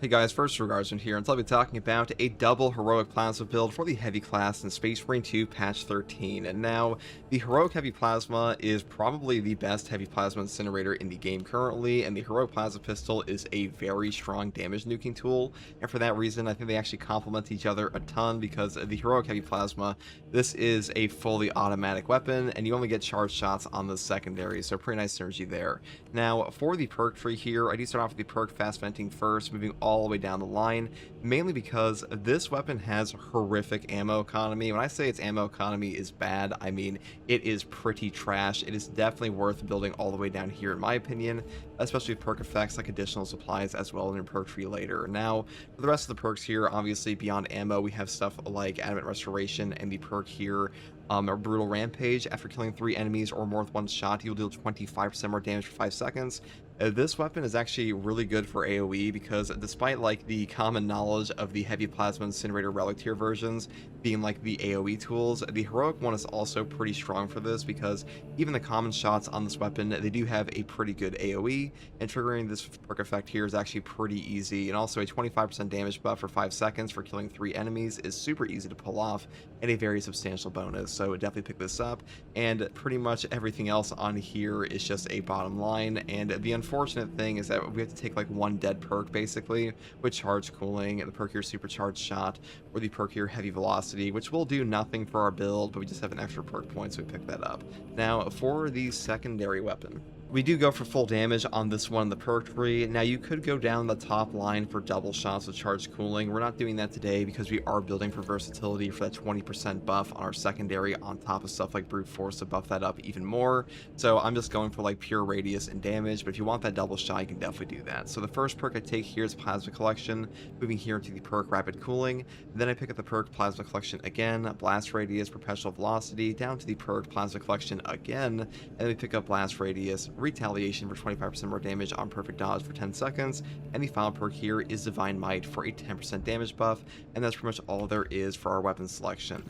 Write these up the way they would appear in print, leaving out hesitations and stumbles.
Hey guys, first regards in here, and I'll be talking about a double heroic plasma build for the heavy class in Space Marine 2 patch 13. And now, the heroic heavy plasma is probably the best heavy plasma incinerator in the game currently, and the heroic plasma pistol is a very strong damage nuking tool. And for that reason, I think they actually complement each other a ton because the heroic heavy plasma, this is a fully automatic weapon, and you only get charged shots on the secondary, so pretty nice synergy there. Now, for the perk tree here, I do start off with the perk fast venting first, moving all the way down the line, mainly because this weapon has horrific ammo economy. When I say its ammo economy is bad, I mean it is pretty trash. It is definitely worth building all the way down here in my opinion, especially with perk effects like additional supplies as well in your perk tree later. Now, for the rest of the perks here, obviously beyond ammo, we have stuff like Adamant Restoration and the perk here, or Brutal Rampage. After killing 3 enemies or more with one shot, you'll deal 25% more damage for 5 seconds. This weapon is actually really good for AoE because despite like the common knowledge of the heavy plasma incinerator relic tier versions being like the AoE tools, the heroic one is also pretty strong for this because even the common shots on this weapon, they do have a pretty good AoE, and triggering this perk effect here is actually pretty easy. And also a 25% damage buff for 5 seconds for killing 3 enemies is super easy to pull off and a very substantial bonus, so definitely pick this up. And pretty much everything else on here is just a bottom line, and the unfortunate thing is that we have to take like one dead perk basically with charge cooling, the perk here supercharged shot, or the perk here heavy velocity, which will do nothing for our build, but we just have an extra perk point, so we pick that up. Now for the secondary weapon, we do go for full damage on this one, the perk tree. Now you could go down the top line for double shots with charge cooling. We're not doing that today because we are building for versatility for that 20% buff on our secondary on top of stuff like brute force to buff that up even more. So I'm just going for like pure radius and damage, but if you want that double shot, you can definitely do that. So the first perk I take here is Plasma Collection, moving here into the perk Rapid Cooling. Then I pick up the perk Plasma Collection again, Blast Radius, Perpetual Velocity, down to the perk Plasma Collection again, and then we pick up Blast Radius, Retaliation for 25% more damage on perfect dodge for 10 seconds, and the final perk here is Divine Might for a 10% damage buff, and that's pretty much all there is for our weapon selection.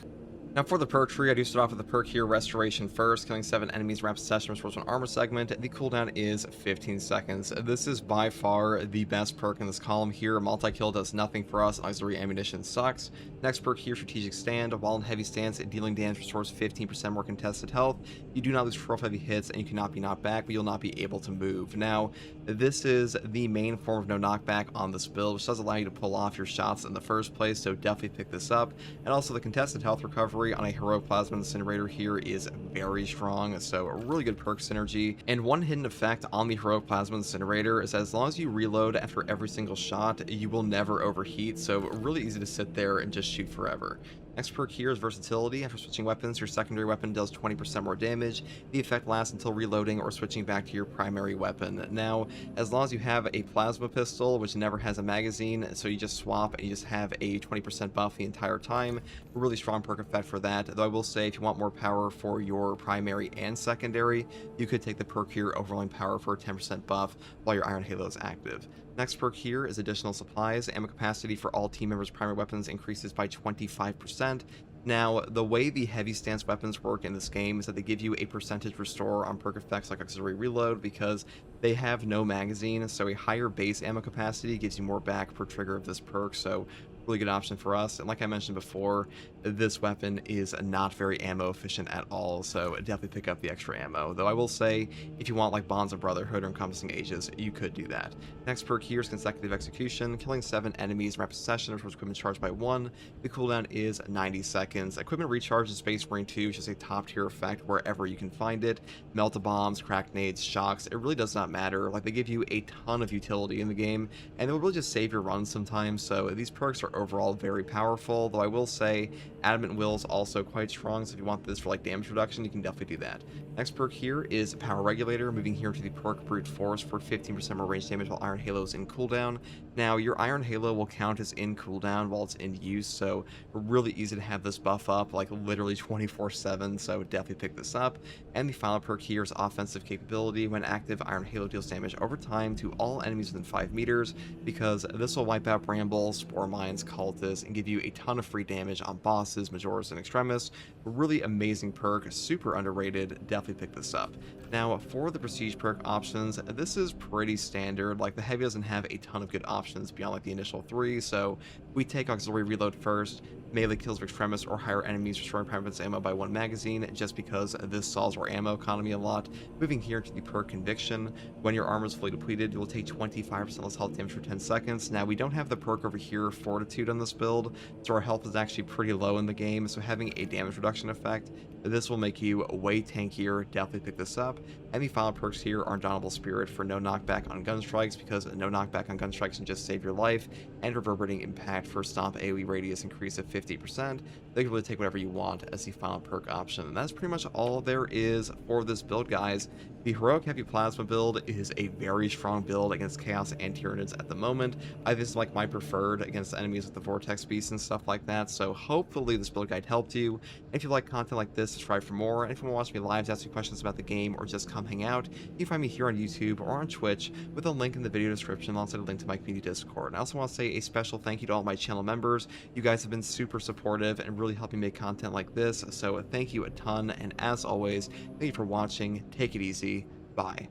Now for the perk tree, I do start off with the perk here, Restoration first, killing 7 enemies, rapid succession, restores 1 armor segment. The cooldown is 15 seconds. This is by far the best perk in this column here. Multi-kill does nothing for us, auxiliary ammunition sucks. Next perk here, Strategic Stand. While in heavy stance, dealing damage restores 15% more contested health. You do not lose 12 heavy hits, and you cannot be knocked back, but you'll not be able to move. Now, this is the main form of no knockback on this build, which does allow you to pull off your shots in the first place, so definitely pick this up. And also the contested health recovery on a heroic plasma incinerator here is very strong, so a really good perk synergy. And one hidden effect on the heroic plasma incinerator is that as long as you reload after every single shot, you will never overheat, so really easy to sit there and just shoot forever. Next perk here is Versatility. After switching weapons, your secondary weapon does 20% more damage. The effect lasts until reloading or switching back to your primary weapon. Now, as long as you have a plasma pistol, which never has a magazine, so you just swap and you just have a 20% buff the entire time, a really strong perk effect for that. Though I will say, if you want more power for your primary and secondary, you could take the perk here, Overwhelming Power, for a 10% buff while your Iron Halo is active. Next perk here is Additional Supplies. Ammo capacity for all team members' primary weapons increases by 25%. Now, the way the heavy stance weapons work in this game is that they give you a percentage restore on perk effects like auxiliary reload because they have no magazine, so a higher base ammo capacity gives you more back per trigger of this perk, so really good option for us. And like I mentioned before, this weapon is not very ammo efficient at all, so definitely pick up the extra ammo. Though I will say, if you want like Bonds of Brotherhood or Encompassing Ages, you could do that. Next perk here is Consecutive Execution, killing 7 enemies, rapid succession, restores equipment charged by 1. The cooldown is 90 seconds. Equipment recharge in Space Marine 2 is just a top tier effect wherever you can find it. Melt-a-bombs, crack nades, shocks, it really does not matter. Like, they give you a ton of utility in the game, and it will really just save your runs sometimes, so these perks are overall very powerful. Though I will say Adamant Will is also quite strong, so if you want this for like damage reduction, you can definitely do that. Next perk here is Power Regulator, moving here to the perk Brute Force for 15% more range damage while Iron Halo is in cooldown. Now, your Iron Halo will count as in cooldown while it's in use, so really easy to have this buff up like literally 24/7, so definitely pick this up. And the final perk here is Offensive Capability. When active, Iron Halo deals damage over time to all enemies within 5 meters, because this will wipe out brambles, spore mines, against cultists and give you a ton of free damage on bosses, Majoras, and Extremis. Really amazing perk, super underrated, definitely pick this up. Now, for the prestige perk options, this is pretty standard. Like, the heavy doesn't have a ton of good options beyond like the initial 3, so we take auxiliary reload first, melee kills of Extremis or higher enemies, restoring prime defense ammo by 1 magazine, just because this solves our ammo economy a lot. Moving here to the perk conviction, when your armor is fully depleted, you will take 25% less health damage for 10 seconds. Now, we don't have the perk over here, fortitude, on this build, so our health is actually pretty low in the game, so having a damage reduction effect, this will make you way tankier. Definitely pick this up. And the final perks here are Indomitable Spirit for no knockback on gun strikes, because no knockback on gun strikes can just save your life, and Reverberating Impact for stomp AoE radius increase of 50%. They can really take whatever you want as the final perk option. And that's pretty much all there is for this build, guys. The Heroic Heavy Plasma build is a very strong build against Chaos and Tyranids at the moment. This is like my preferred against enemies with the Vortex Beasts and stuff like that, so hopefully this build guide helped you. If you like content like this, subscribe for more, and if you want to watch me live, ask me questions about the game, or just come hang out, you can find me here on YouTube or on Twitch with a link in the video description, alongside a link to my community Discord. And I also want to say a special thank you to all my channel members. You guys have been super supportive and really helping make content like this, so thank you a ton, and as always, thank you for watching. Take it easy. Bye.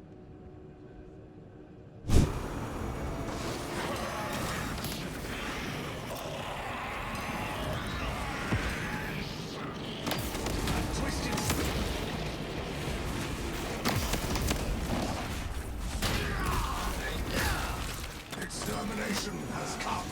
Extermination has come.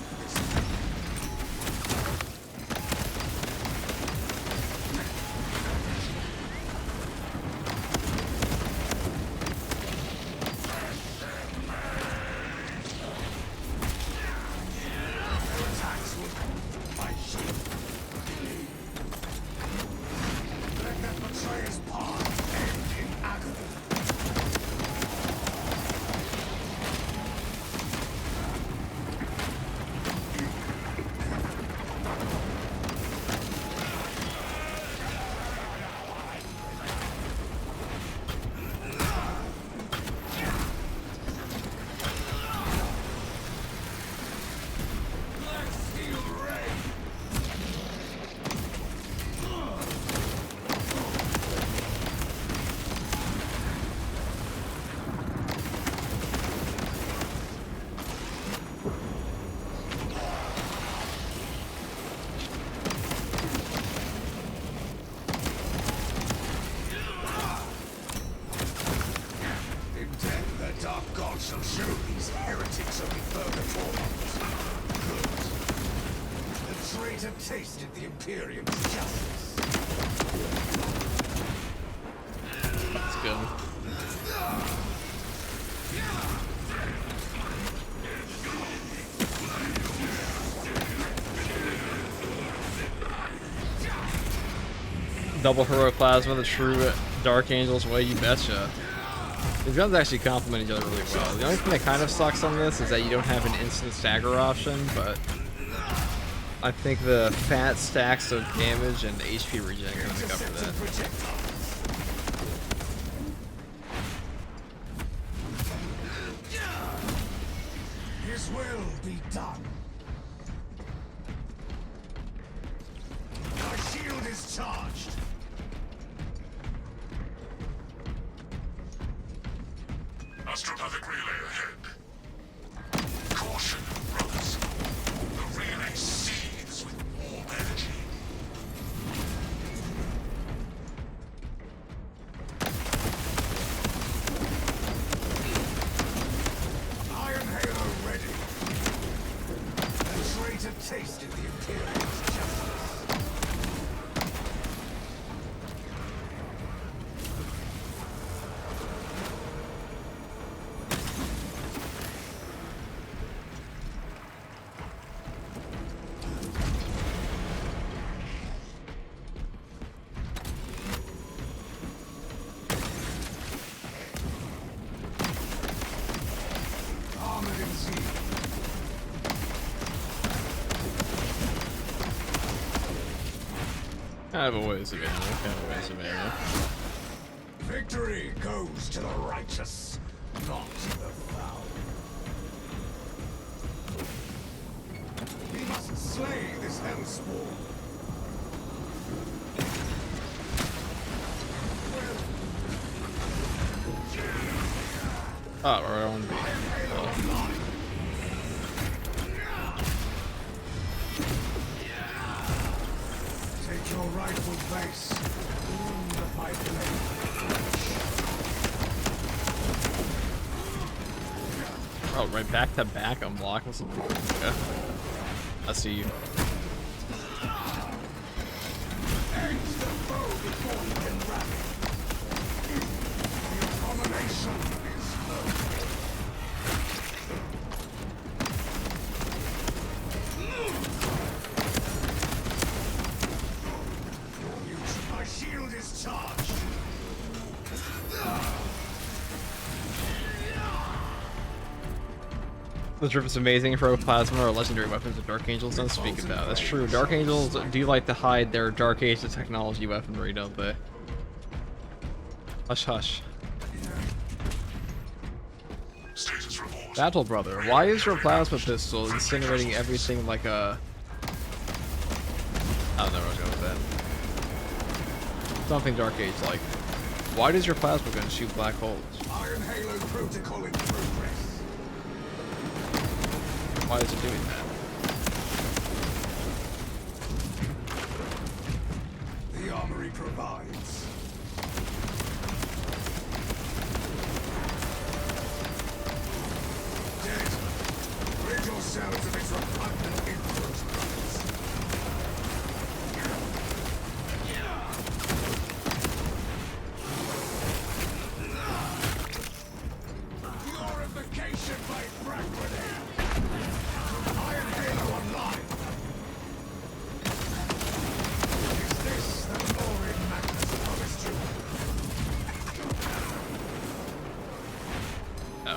Shall show these heretics of the purgatories. Good. The traitor tasted the Imperium's justice. That's good. Double Heroic Plasma, the true Dark Angel's way, you betcha. The guns actually complement each other really well. The only thing that kind of sucks on this is that you don't have an instant stagger option, but I think the fat stacks of damage and HP regen are going to make up for that. His will be done. My shield is charged. Astropathic relay ahead. Caution, brothers. The relay seethes with warm energy. Iron Halo ready. The traitor tasted the Imperium's justice. Kind of a waste of ammo, kind of a waste of ammo. Victory goes to the righteous, not to the foul. We must hellspawn. Oh, we're on. Take your rightful place. Wound my blade. Oh, right back to back unblock. Okay. I see you. Engage the foe before he can rally. The abomination is my shield is charged. The drip is amazing. Protoplasma or legendary weapons of Dark Angels don't speak about. That's true. Dark Angels do like to hide their Dark Age technology weaponry, don't they? Hush hush. Battle Brother, why is your plasma pistol incinerating everything like a... I don't know where I was going with that. Something Dark Age like. Why does your plasma gun shoot black holes? Iron Halo protocol in progress. Why is it doing that? The armory provides. Dead. Rid yourselves of its repugnant influence. Purification by frag grenade. Iron Halo online. Is this the glory Magnus promised you? No.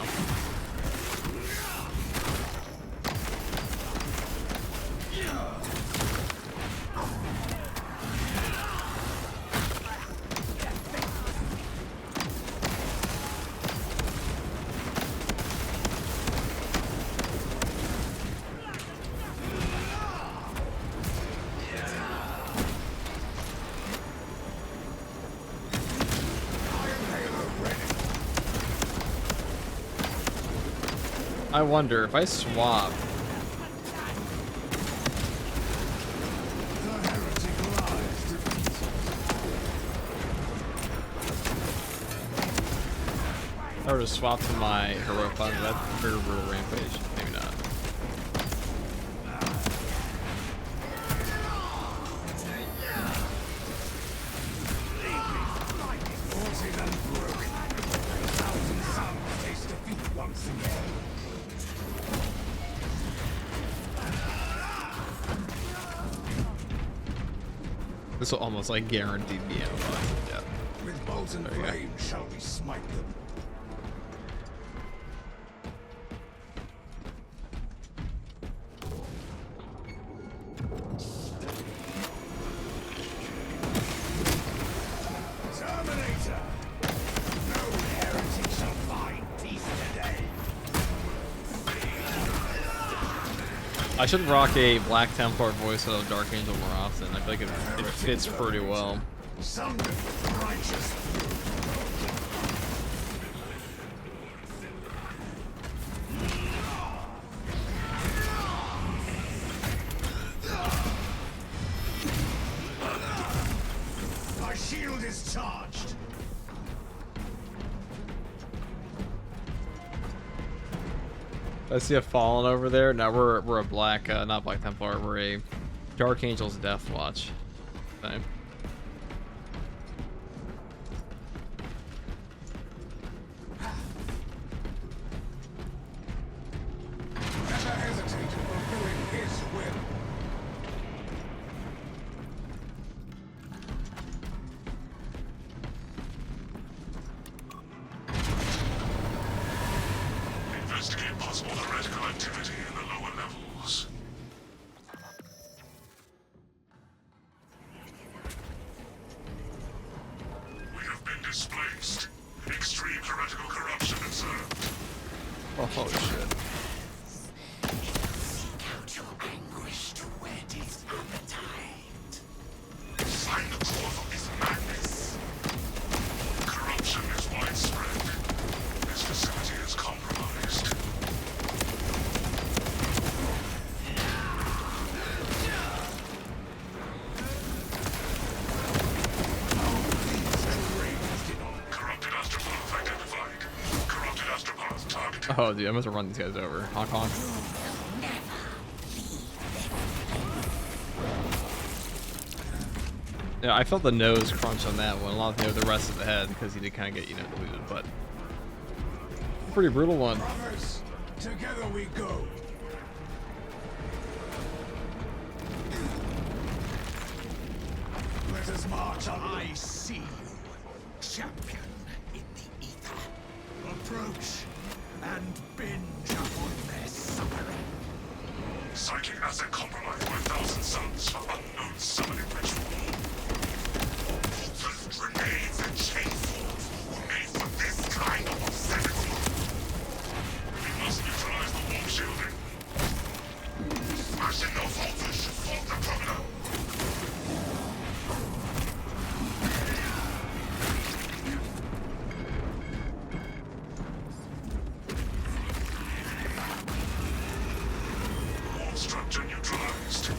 I wonder if I swap. The heretic lies defeated. I would have swapped to my heroic plasma. That'd trigger brutal rampage. Maybe not. Forted and broken. A thousand suns taste defeat once again. This will almost like guarantee the ammo. Yeah. With molten There you go. flame shall we smite them. Terminator! No heretic shall find peace today. I should rock a Black Templar voice of Dark Angel more often. I feel like it fits pretty well. Sundered with righteous my shield is charged. I see a Fallen over there. No, we're a Black, not Black Templar. We're a Dark Angel's Death Watch. Same. Never hesitate in fulfilling his will. Investigate possible heretical activity in the lower levels. Oh, dude, I must have run these guys over. Honk honk. Yeah, I felt the nose crunch on that one, along with the rest of the head, because he did kind of get, deleted, but pretty brutal one. Brothers, together we go. Let us march on. I see you, champion in the ether. Approach and binge upon their suffering. Psychic asset compromised 1,000 suns for unknown summoning ritual. Those grenades and chainsaws were made for this kind of obscenity. We must neutralize the warp shielding. Smashing those altars should fault the criminal. Warp structure neutralized.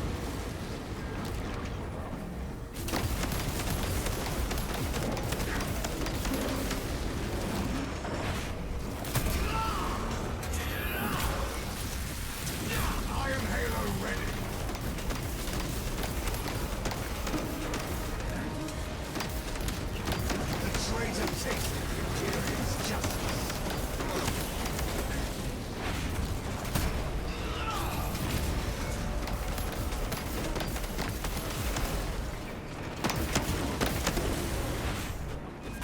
Iron Halo ready. The traitor tasted Imperium's justice.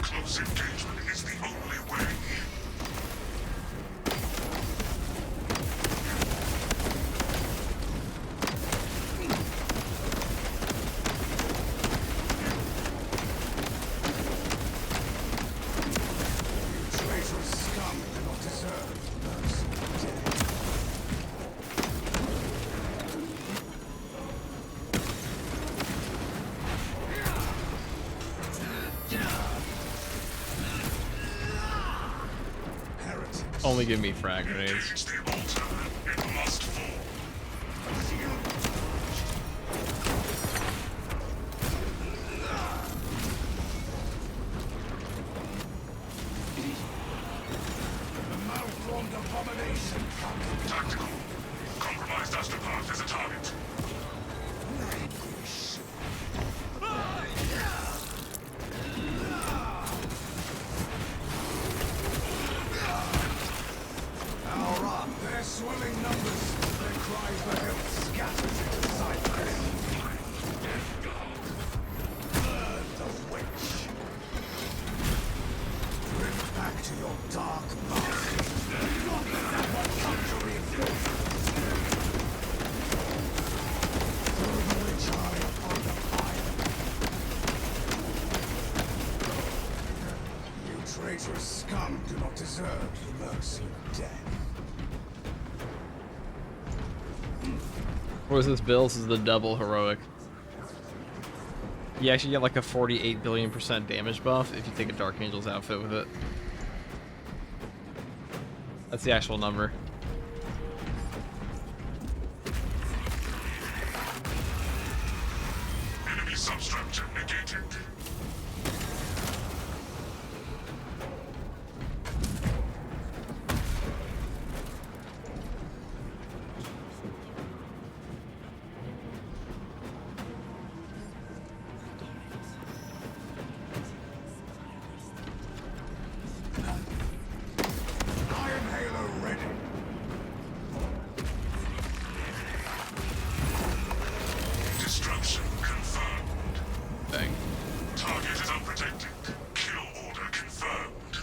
Close engagement is the only way. Traitorous scum do not deserve mercy and death. Heretics. Only give me frag grenades. Engage the altar. It must fall. The malformed abomination comes. Tactical. Compromised astropath as a target. Our their swelling numbers, their cries for help scatters into cyphers. Burn the witch. Drift back to your dark past. Not that one come to reinforce. Throw the witch eye upon the fire. You traitorous scum do not deserve the mercy of death. What is this build? This is the double heroic. You actually get like a 48 billion% damage buff if you take a Dark Angel's outfit with it. That's the actual number. Enemy substructure negated. Iron Halo ready. Destruction confirmed. Dang. Target is unprotected. Kill order confirmed.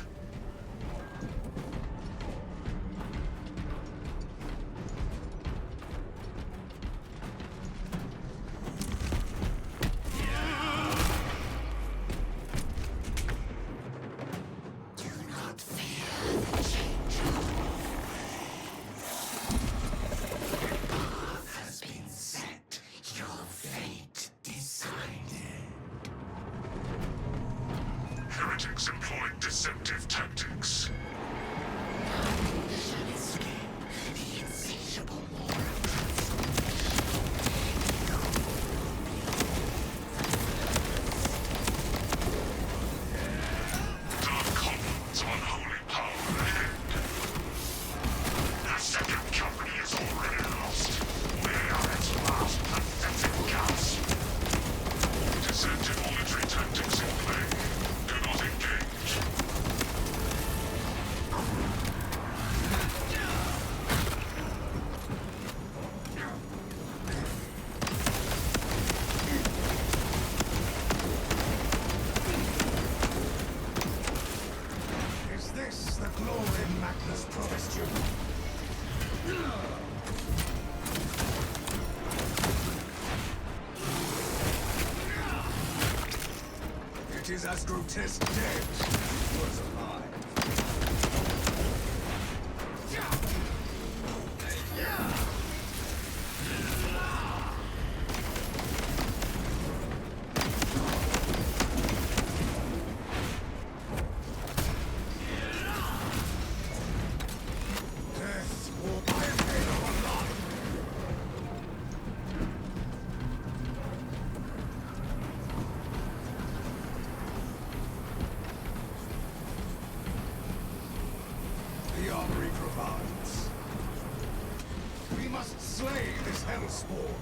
Has been set. Your fate decided. Heretics employing deceptive tactics. Shall escape the insatiable war of Dark commons of unholy power ahead. What is as grotesque dead was alive. The armory provides. We must slay this hellspawn.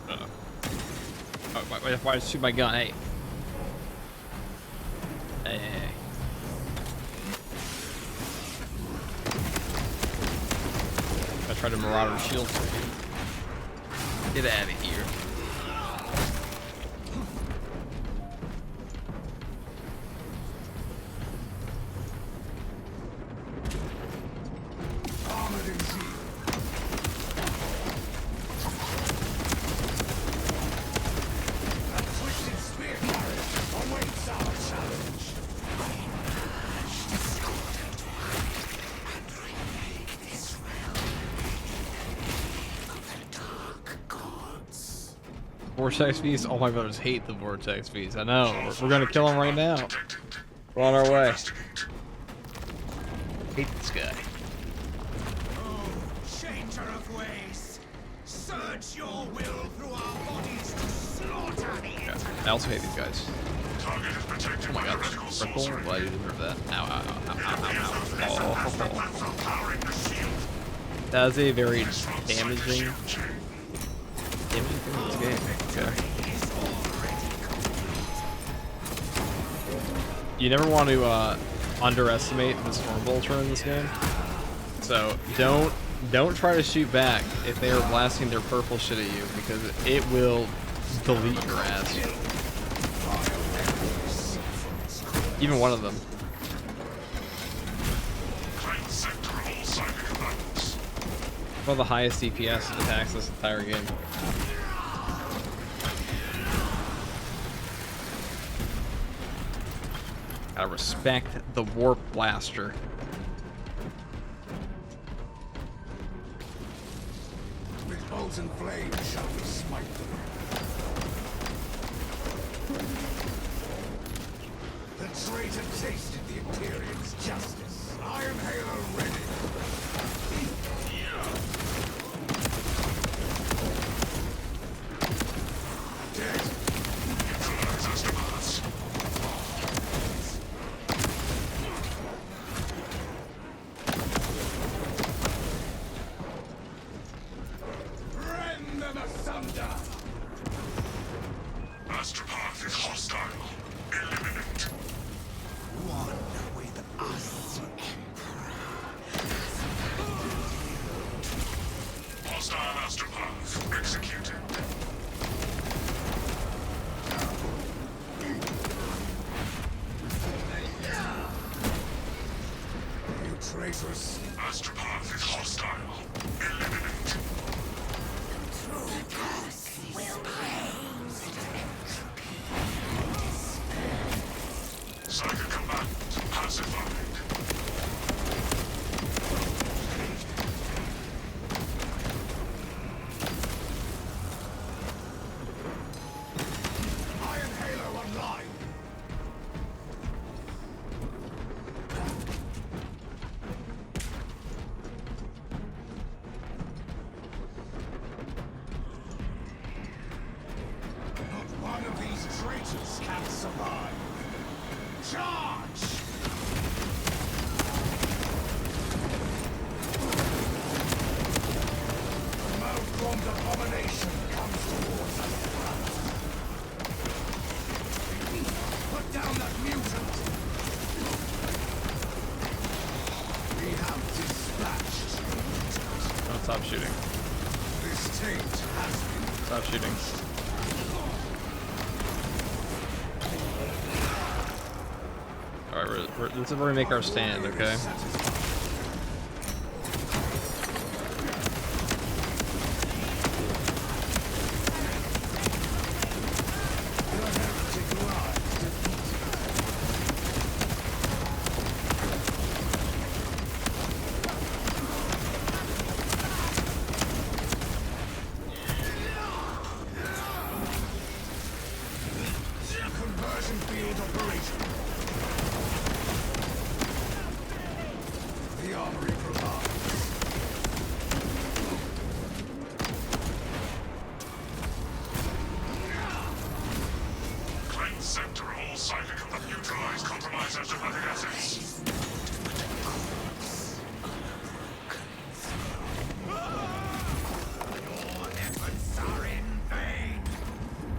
Oh, why shoot my gun? Hey. Hey. I tried to marauder shield for you. Get out of here. Armored in shield. A twisted spear carrier awaits our challenge. Vortex Beast? All my brothers hate the Vortex Beast. I know. We're gonna kill him right now. We're on our way. Hate this guy. Oh, changer of ways. Search your will through our bodies to slaughter the Yeah. I also hate these guys. Target is protected Oh my by god, heretical this purple? sorcery. Well, I deserve that. Ow, ow, ow, ow, ow, ow, ow. Oh. Powering the shield. That is a very damaging Shield chain. thing in this game. Okay. You never want to underestimate the Storm Bolter in this game. So don't try to shoot back if they are blasting their purple shit at you, because it will delete your ass. Even one of them. Claim sector of all psychic combatants. One of the highest DPS attacks this entire game. Gotta respect the Warp Blaster. With bolts and flames shall we smite them. The traitor tasted the Imperium's justice. Iron Halo ready. Dead. Neutralize Astropaths. Rend them asunder. Astropath is hostile. Eliminate. One with us, Emperor. Hostile Astropath executed. You traitorous. Astropath is hostile. Eliminate. Psychic combatant pacified. Iron Halo online. Not one of these traitors can survive. Charge! The malformed abomination comes towards us. Put down that mutant! We have dispatched. Don't stop shooting. This taint has been Stop shooting. Alright, this is where we make our stand, okay?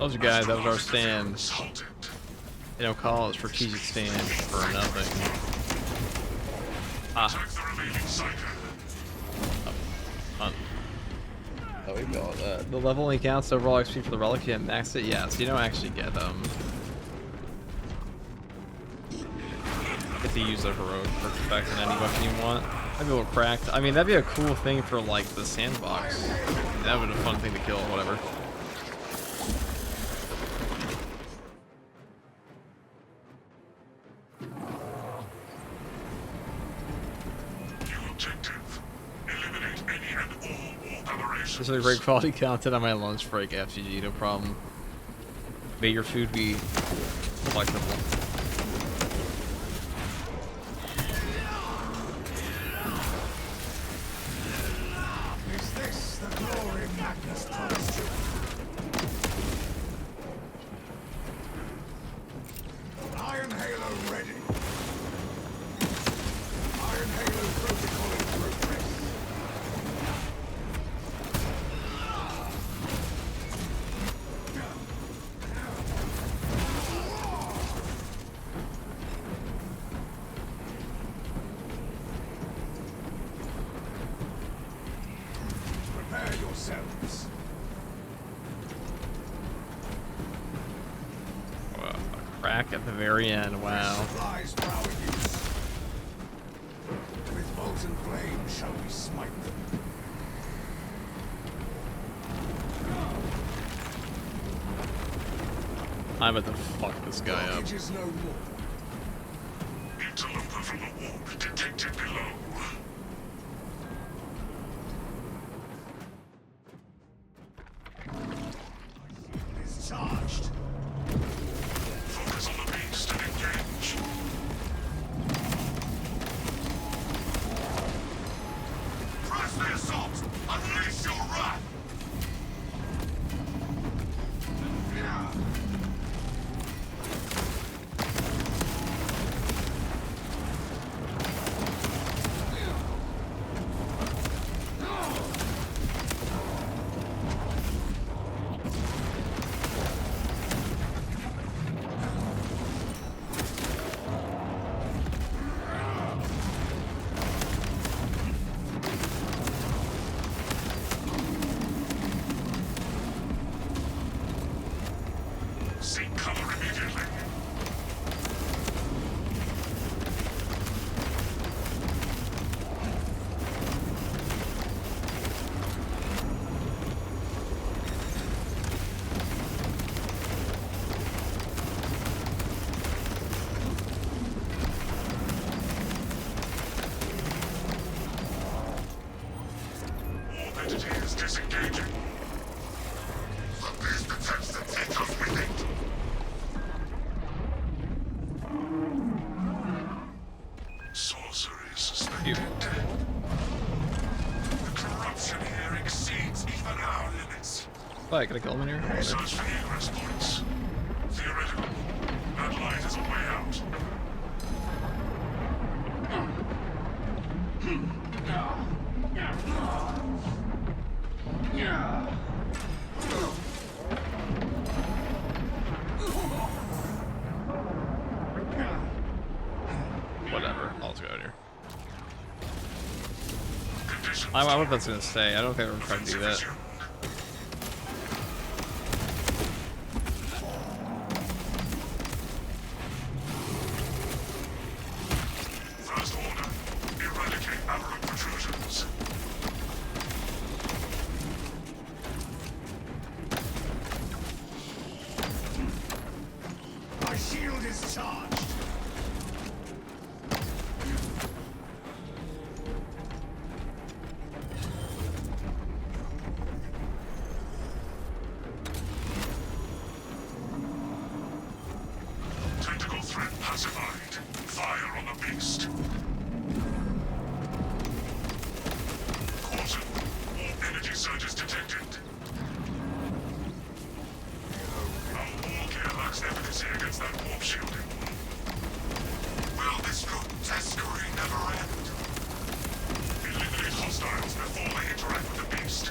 Told you guys that was our stand. Consulted. They don't call it strategic stand for nothing. Ah. Attack the remaining psyker. Oh, we got the level only counts overall XP for the relic. You haven't maxed it, yeah. So you don't actually get them. Get to use the heroic perk effect in any weapon you want. That'd be a little cracked. I mean, that'd be a cool thing for like the sandbox. That would be a fun thing to kill, whatever. New objective. Eliminate any and all warp aberrations. This is a great quality content on my lunch break, FGG, no problem. May your food be flexible. Is this the glory Magnus promised you? Iron Halo ready. Iron Halo protocol in progress. Prepare yourselves. Wow, a crack at the very end, wow. Supplies for our use. With molten flame shall we smite them. I'm about to fuck this guy up. Blockage is no more. Interloper from the warp detected below. Is charged. Focus on the beast and engage. Press the assault! Unleash your wrath! Seek cover immediately. Warp entity is disengaging. The beast attempts to take us with it. Sorcery suspected. The corruption here exceeds even our limits. Oh, I gotta kill him in here? Search for egress points. Theoretical. That light is a way out. Whatever, I'll just go out here. Conditions. I wonder what that's gonna say. I don't think I've ever tried to do that. Resumed. First order. Eradicate aberrant protrusions. My shield is charged. Tactical threat pacified. Fire on the beast. Caution. Warp energy surges detected. Our war gear lacks efficacy against that warp shielding. Will this grotesquerie never end? Eliminate hostiles before they interact with the beast.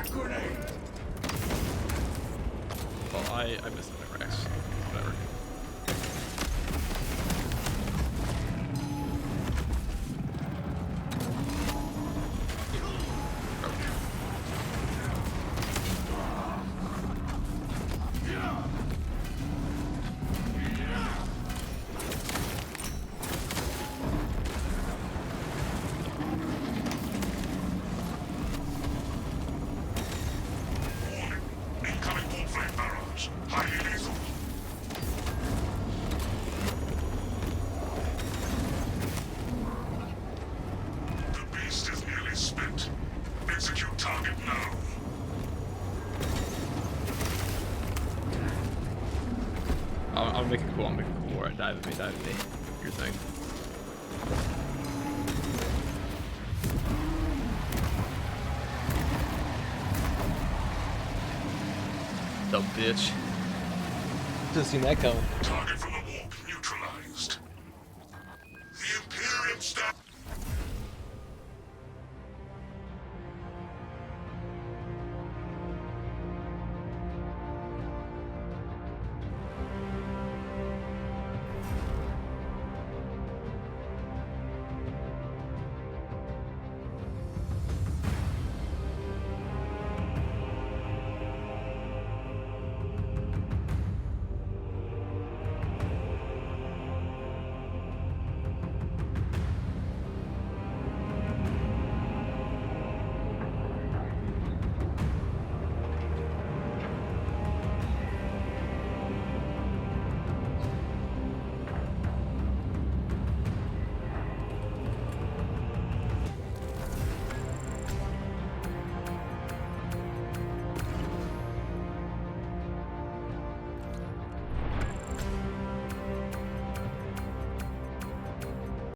Frag grenade! Well, I missed my Rex. Whatever. Incoming warp flame barrage. Highly lethal. The beast is nearly spent. Execute target now. I'll make it cool. I'll make it cool. Alright, dive at me, dive at me. Your thing. Dumb bitch. Just seen that coming. Target from the